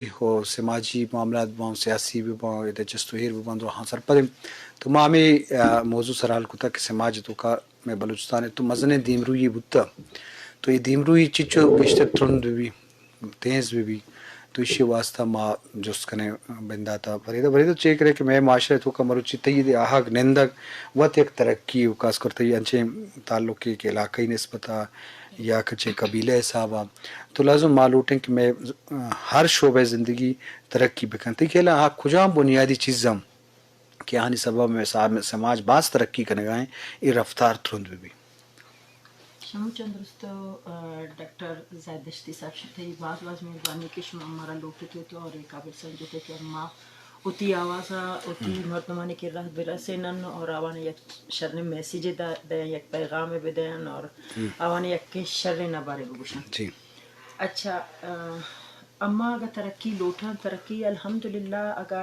و سماجی معاملات بان سیاسی بھی بان ادھر جستوہیر بھی بان ہاں سر پدم تو مامی موضوع سرحال کتا کہ سماج تو کا میں بلوچستان تو مزن دیم روی بتا تو یہ دیم روی چچو بیشتر ترند بھی تیز بھی تو اسی واسطہ ما جس کنے بندہ تھا فریدہ چیک رہے کہ میں معاشرے تو کا مروچی تید آہاگ نندگ وقت ایک ترقی خاص کرتے یہ انچے تعلق کے علاقائی نسبتہ یا کچھ قبیلہ صاحبہ تو لازم معلوم کہ میں ہر شعبہ زندگی ترقی بکن تو کہ ہاں کجام بنیادی چیزم کہ آنی سبب میں سماج باز ترقی کرنے گئے یہ رفتار ترند بھی شمو چندرست ڈاکٹر زید دشتی صاحب شتے بعض مہربانی کہ شما ہمارا لوگ تھے تو اور قابل سمجھتے کہ اما اتی آوازا اتی مردمانی کے راہ برسنن اور آوانے یک شرن میسیج دیں یک پیغام بدین اور آوانے یک شر نہ بارے بگوشن. جی اچھا اما اگر ترقی لوٹا ترقی الحمدللہ اگر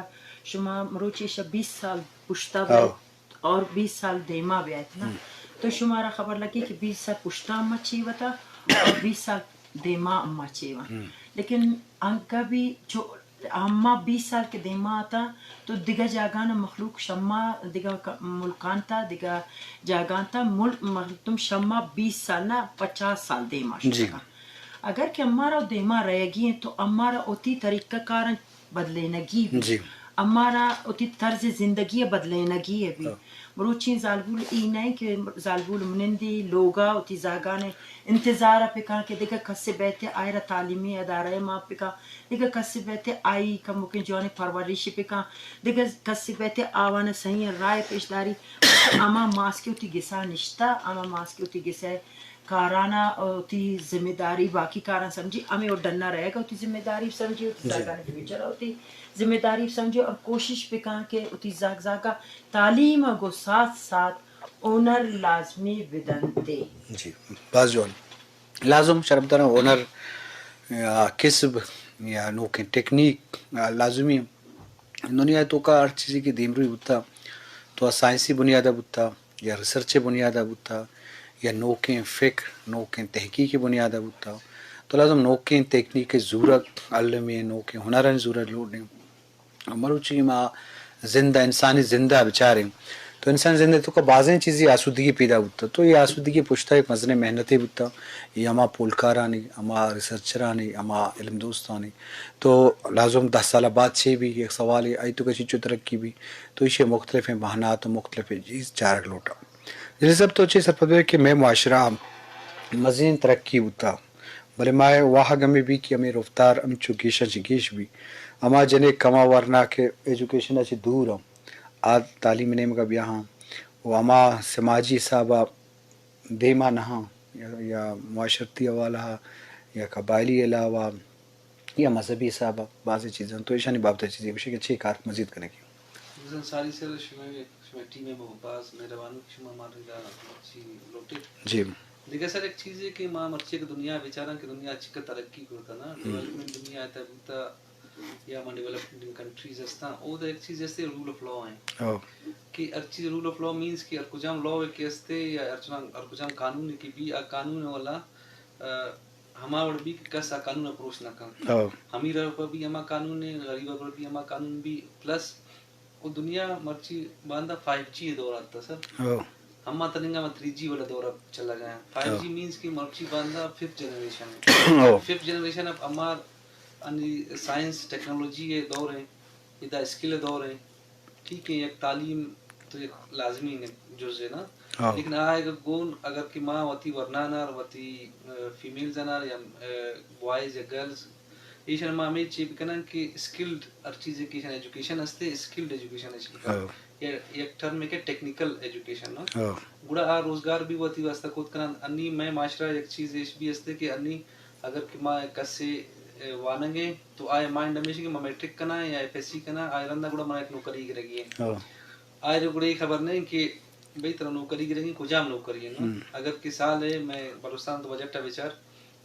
شما مروچی 20 سال پشتا اور 20 سال دیما بھی آئے نا تو شمارا خبر لگی کہ 20 سال پشتا اما چی وتا اور 20 سال دیما اما چی وتا لیکن انکا بھی جو اما 20 سال کے دیما آتا تو دیگا جاگانا مخلوق شما دیگا ملکان تا دیگا جاگان تا ملک تم شما 20 سال نا 50 سال دیما شکا اگر کہ ہمارا دیما رہ گی تو ہمارا اتی طریقہ کار بدلینگی بھی ہمارا اتی طرز زندگی بدلینگی ہے بھی مروچی زالبول ای نہیں کہ زالبول منندی لوگا اتی زاگانے انتظار پکا کہ دیکھا کس بیتے آئیرا تعلیمی ادارہ ماں پکا دیکھا کس بیتے آئی کا مکن جوانے پرورشی پکا دیکھا کس بیتے آوانا صحیح رائے پیشداری اما ماسکی اتی گسا نشتا اما ماسکی اتی گسا کارانا اتی ذمہ داری باقی کاران سمجھی ہمیں اور ڈننا رہے گا اتی ذمہ داری سمجھی اتی زاگانے فیوچر اتی ذمہ داری سمجھو اور کوشش پکا کہ اتی زاگا تعلیم گو ساتھ ساتھ اونر لازمی بدنتے جی بعض جون لازم شربتنا اونر کسب یا نوکن ٹیکنیک لازمی دنیا تو کا ہر چیزی کی دیم روی ہوتا تو سائنسی بنیادہ بتا یا ریسرچ بنیادہ بتا یا نوکیں فکر نوکیں تحقیقی بنیادہ بتا تو لازم نوکیں تکنیک ضرورت علمی نوکیں ہنرن ضرورت لوٹیں مروچی ما زندہ انسانی زندہ بچاریں تو انسان زندہ تو کا بعضیں چیزیں آسودگی پیدا ہوتا تو یہ آسودگی پوچھتا ہے ایک مزن محنتیں ہوتا یہ ہما پولکارانی ہما ریسرچرانی ہما علم دوستانی تو لازم 10 سال بعد سے بھی ایک سوال ہے آئی تو کسی چو ترقی بھی تو اسے مختلف بہانات و مختلف چیز چارک لوٹا جیسے سب تو اچھے سر پتہ ہے کہ میں معاشرہ مزین ترقی ہوتا بلے مائے واہ گمی بھی کہ ہمیں رفتار ہم چوکیشا چکیش بھی اما جنے کما ورنا کے ایجوکیشن اچھی دور ہوں آج تعلیم نیم کا بھی ہاں وہ اما سماجی صاحبہ دیما نہاں یا معاشرتی حوالہ یا قبائلی علاوہ یا مذہبی صاحبہ بعض چیزیں تو ایشانی بابت چیزیں بشے کہ 6 کار مزید کرنے کی مثلا ساری سر شما ٹیم میں باز مہربانی شما مارے گا اچھی لوٹے جی دیکھا سر ایک چیز ہے کہ ماں مرچے کی دنیا بیچارہ کہ دنیا اچھی کا ترقی کرتا نا ڈیولپمنٹ دنیا آتا بوتا یا ماں ڈیولپمنٹ کنٹریز ہستا او ایک چیز جیسے رول آف لا ہیں کہ ہر چیز رول آف لا مینس کہ ہر کجام لا ہے کہ ہستے یا ہر کجام قانون کی بھی قانون والا ہما وڑ بھی کس قانون اپروچ نہ کن امیر پر بھی ہما قانون ہے غریب پر بھی ہما قانون بھی پلس وہ دنیا مرچی باندھا 5G دور آتا سر ہم تنگا میں 3G والا دور اب چلا گیا 5G مینس کی مرچی باندھا 5th جنریشن ہے 5th جنریشن اب ہمار سائنس ٹیکنالوجی یہ دور ہے یہ اسکل دور ہے ٹھیک ہے ایک تعلیم تو ایک لازمی جز ہے نا لیکن آئے گون اگر کہ ماں وتی ورنانار وتی فیمیل زنار یا بوائز یا گرلز ایشن ماں میں چیپ کنا کہ اسکلڈ ہر چیز کی ایجوکیشن ہستے اسکلڈ ایجوکیشن ہے ایک ٹرم ہے کہ ٹیکنیکل ایجوکیشن نا گڑا آ روزگار بھی وتی واسطہ خود کنا انی میں معاشرہ ایک چیز بھی ہستے کہ انی اگر کہ ماں کسے واننگے تو آئے مائنڈ ہمیشہ کہ میٹرک کنا یا FSC کنا آئے رندہ گڑا ماں ایک نوکری گرگی ہے آئے گڑا یہ خبر نہیں کہ بھئی طرح نوکری گرگی کجام نوکری ہے نا اگر کہ سال ہے میں بلوچستان تو بجٹا بیچار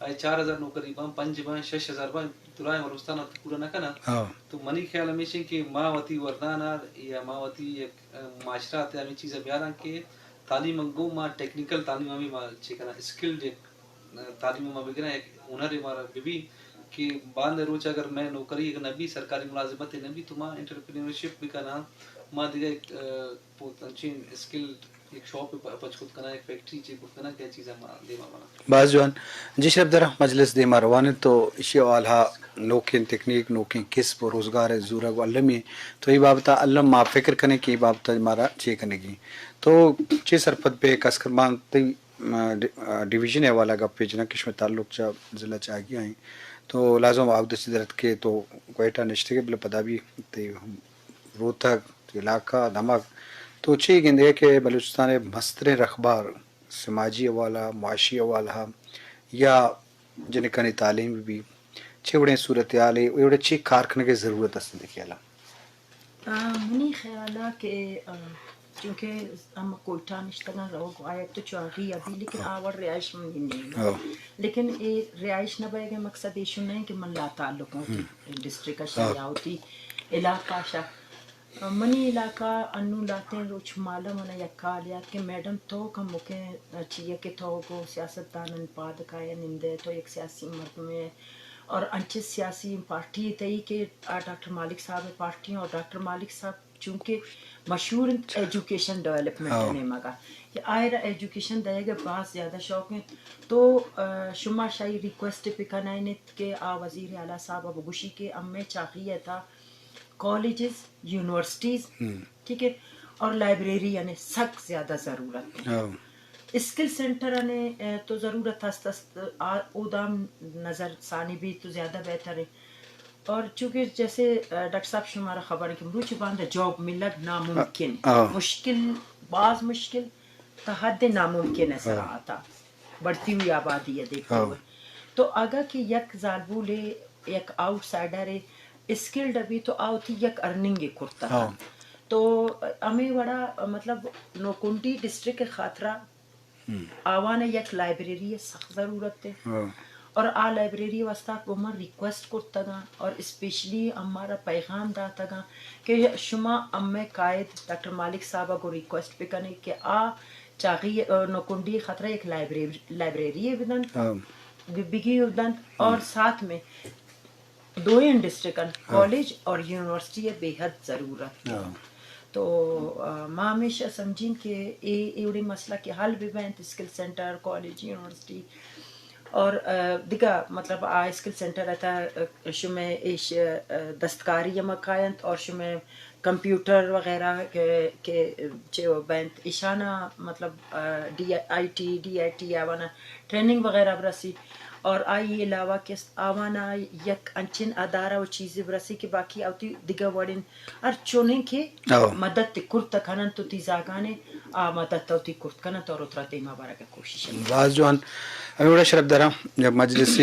آئے 4000 نوکری بام 5 بام 6000 بام ترائے بلوچستان پورا نہ کنا تو منی خیال ہمیشہ کہ ماں وتی وردانار یا ماں وتی ایک معاشرہ تے ہمیں چیزیں بیاران کہ تعلیم انگو ماں ٹیکنیکل تعلیم ہمیں ماں چکنا اسکلڈ تعلیم ماں بگنا ایک ہنر ہمارا بھی کہ بعد روچ اگر میں نوکری اگر نبی سرکاری ملازمت نبی تو ماں انٹرپرینورشپ بھی کنا ماں دیگه پوتنچین اسکل ایک شاپ پچ خود کنا ایک فیکٹری چی خود کنا کیا چیزیں ماں دیما بنا بعض جوان جی شرف درہ مجلس دے مروان تو اشی والها نوکین تکنیک نوکین کسب و روزگار زورا و علمی تو یہ بابتا علم ما فکر کنے کی بابتا مارا چے کنے گی تو چے سرپت پہ کسکر مانگتی ڈویژن ہے والا گا پیجنا کش میں تعلق چا ضلع چاہ گیا ہیں تو لازم آبد سدرت کے تو کوئٹہ نشتے کے بلا پدا بھی تے روتک علاقہ دھمک تو چی گندے کہ بلوچستان مستر رخبار سماجی حوالہ معاشی حوالہ یا جن کنی تعلیم بھی چھوڑے صورتحال ہے چی کارخانے کی ضرورت ہے دیکھیے منی خیالہ کہ چونکہ ہم کوئٹہ نشتگاں روگ آیا تو چاہی ابھی لیکن آور رہائش میں نہیں لیکن یہ رہائش نہ بائے گا مقصد ایشو نہیں کہ من لا تعلق ہوتی ڈسٹرکٹ شاہ ہوتی علاقہ شاہ منی علاقہ انو لاتے ہیں روچ مالا منہ یکا لیات کہ میڈم تو کم مکیں چیئے کہ تو گو سیاست دانن پادکایا نندے تو ایک سیاسی مرد میں اور انچے سیاسی پارٹی تئی کہ ڈاکٹر مالک صاحب پارٹی اور ڈاکٹر مالک صاحب چونکہ مشہور ایجوکیشن ڈیولپمنٹ نے مگا کہ آئرہ ایجوکیشن دے گا بہت زیادہ شوق ہیں تو شما شاہی ریکویسٹ پہ کنائنے کہ وزیر اعلیٰ صاحب ابو گوشی کے میں چاہیے تھا کالجز یونیورسٹیز ٹھیک ہے اور لائبریری یعنی سخت زیادہ ضرورت ہے اسکل سینٹر نے تو ضرورت ہے اودام نظر ثانی بھی تو زیادہ بہتر ہے اور چونکہ جیسے ڈاکٹر صاحب شمارا خبر ہے کہ مروچ باندھا جاب ملت ناممکن مشکل بعض مشکل تحد ناممکن ہے سرا آتا بڑھتی ہوئی آبادی ہے دیکھتے ہوئے تو اگر کہ یک ظالبو لے یک آؤٹ سائڈر ہے اسکلڈ ابھی تو آوتی یک ارننگ کرتا تھا تو ہمیں بڑا مطلب نوکنڈی ڈسٹرکٹ خاطرہ آوانے یک لائبریری سخت ضرورت ہے اور آ لائبریری واسطہ گمر ریکویسٹ کرتا گا اور اسپیشلی ہمارا پیغام داتا گا کہ شما امی قائد ڈاکٹر مالک صاحبہ کو ریکویسٹ پہ کرنے کہ چاہیے نوکنڈی خطرہ ایک لائبریری ہے بدن بگی بدن اور ساتھ میں دوئن ڈسٹرکن کالج اور یونیورسٹی بے حد ضرورت ہے تو ماں ہمیشہ سمجھیں کہ ایوڑی مسئلہ کہ حل بھی بینت اسکل سینٹر کالج یونیورسٹی اور دیگا مطلب اسکل سینٹر رہتا شمیں ایش دستکاری یا مکائنت اور شمیں کمپیوٹر وغیرہ کے چو بینت ایشانہ مطلب ڈی آئی ٹی آوانا ٹریننگ وغیرہ برسی اور آئی علاوہ کہ آوانا یک انچن ادارہ و چیزیں برسی کہ باقی آتی دیگا وڑن ہر چونے کے مدد کرتا کنن تو تی زاگانے مدد تو تی کرت کنن تو اترا دیما بارا کا کوشش ہے بعض جوان ہمیں بڑا شرف درہ جب مجلس